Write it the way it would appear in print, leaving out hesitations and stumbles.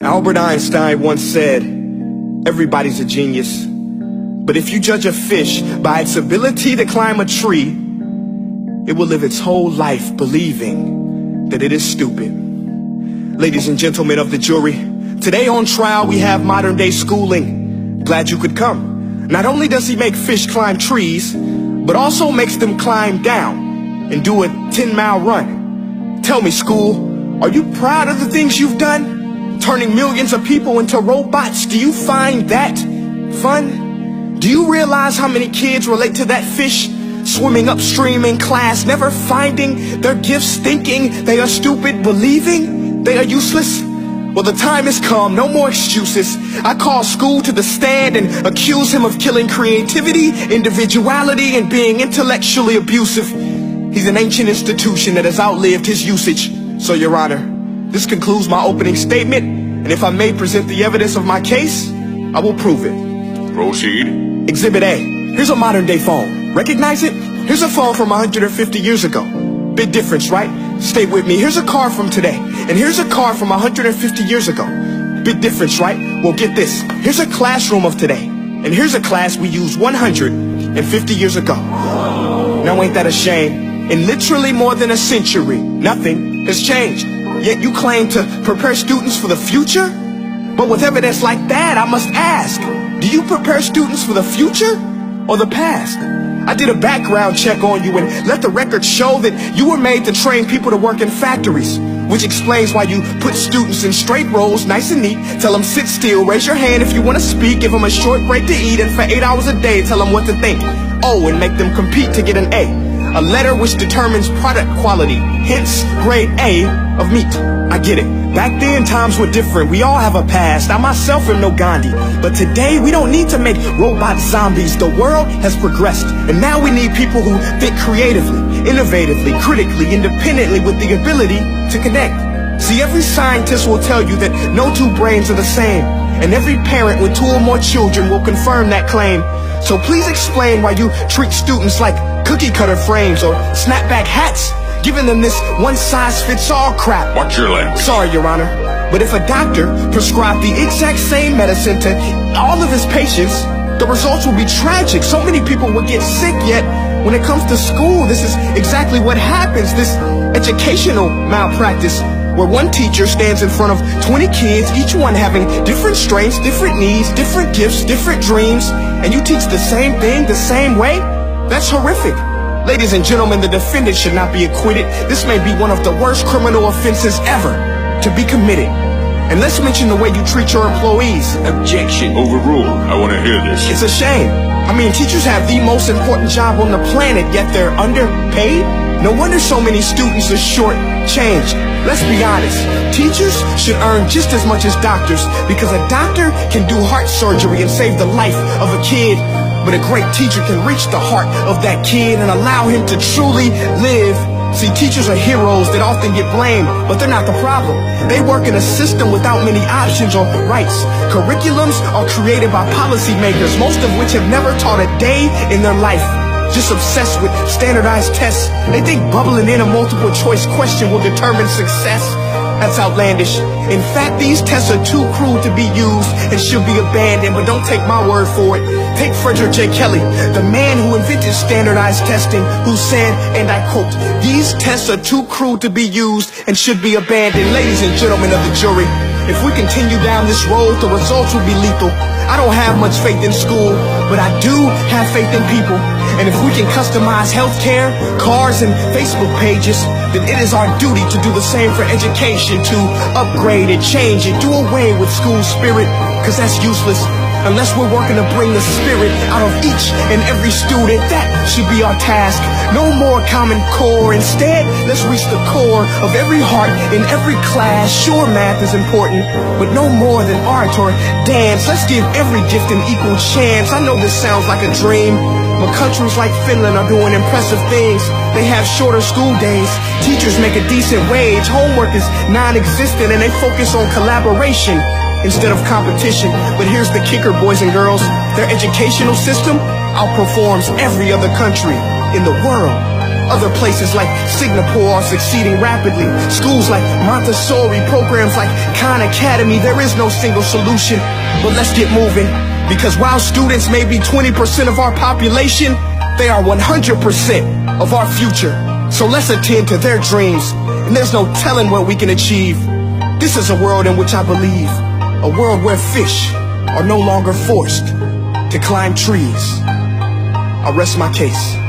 Albert Einstein once said, everybody's a genius, but if you judge a fish by its ability to climb a tree, it will live its whole life believing that it is stupid. Ladies and gentlemen of the jury, today on trial we have modern day schooling. Glad you could come. Not only does he make fish climb trees, but also makes them climb down and do a 10-mile run. Tell me, school, are you proud of the things you've done? Turning millions of people into robots, do you find that fun? Do you realize how many kids relate to that fish swimming upstream in class, never finding their gifts, thinking they are stupid, believing they are useless? Well, the time has come, no more excuses. I call school to the stand and accuse him of killing creativity, individuality, and being intellectually abusive. He's an ancient institution that has outlived his usage. So, Your Honor, this concludes my opening statement, and if I may present the evidence of my case, I will prove it. Proceed. Exhibit A. Here's a modern day phone. Recognize it? Here's a phone from 150 years ago. Big difference, right? Stay with me. Here's a car from today, and here's a car from 150 years ago. Big difference, right? Well, get this. Here's a classroom of today, and here's a class we used 150 years ago. Now ain't that a shame? In literally more than a century, nothing has changed. Yet you claim to prepare students for the future? But with evidence like that, I must ask, do you prepare students for the future or the past? I did a background check on you and let the record show that you were made to train people to work in factories, which explains why you put students in straight rows, nice and neat, tell them sit still, raise your hand if you want to speak, give them a short break to eat, and for 8 hours a day tell them what to think. Oh, and make them compete to get an A letter which determines product quality, hence grade A of meat. I get it. Back then, times were different. We all have a past. I myself am no Gandhi. But today, we don't need to make robot zombies. The world has progressed. And now we need people who think creatively, innovatively, critically, independently, with the ability to connect. See, every scientist will tell you that no two brains are the same. And every parent with 2 or more children will confirm that claim. So please explain why you treat students like cookie cutter frames or snapback hats, giving them this one-size-fits-all crap. Watch your language. Sorry, Your Honor, but if a doctor prescribed the exact same medicine to all of his patients, the results will be tragic. So many people will get sick, yet when it comes to school, this is exactly what happens. This educational malpractice, where one teacher stands in front of 20 kids, each one having different strengths, different needs, different gifts, different dreams, and you teach the same thing the same way? That's horrific. Ladies and gentlemen, the defendant should not be acquitted. This may be one of the worst criminal offenses ever to be committed. And let's mention the way you treat your employees. Objection. Overruled. I want to hear this. It's a shame. I mean, teachers have the most important job on the planet, yet they're underpaid? No wonder so many students are short-changed. Let's be honest. Teachers should earn just as much as doctors, because a doctor can do heart surgery and save the life of a kid. But a great teacher can reach the heart of that kid and allow him to truly live. See, teachers are heroes that often get blamed, but they're not the problem. They work in a system without many options or rights. Curriculums are created by policymakers, most of which have never taught a day in their life. Just obsessed with standardized tests. They think bubbling in a multiple choice question will determine success. That's outlandish. In fact, these tests are too cruel to be used and should be abandoned, but don't take my word for it. Take Frederick J. Kelly, the man who invented standardized testing, who said, and I quote, "These tests are too cruel to be used and should be abandoned." Ladies and gentlemen of the jury, if we continue down this road, the results will be lethal. I don't have much faith in school, but I do have faith in people. And if we can customize healthcare, cars, and Facebook pages, then it is our duty to do the same for education, to upgrade it, change it, do away with school spirit, because that's useless. Unless we're working to bring the spirit out of each and every student, that should be our task. No more Common Core. Instead, let's reach the core of every heart in every class. Sure, math is important, but no more than art or dance. Let's give every gift an equal chance. I know this sounds like a dream, but countries like Finland are doing impressive things. They have shorter school days. Teachers make a decent wage. Homework is non-existent, and they focus on collaboration instead of competition. But here's the kicker, boys and girls. Their educational system outperforms every other country in the world. Other places like Singapore are succeeding rapidly. Schools like Montessori, programs like Khan Academy. There is no single solution, but let's get moving. Because while students may be 20% of our population, they are 100% of our future. So let's attend to their dreams, and there's no telling what we can achieve. This is a world in which I believe, a world where fish are no longer forced to climb trees. I rest my case.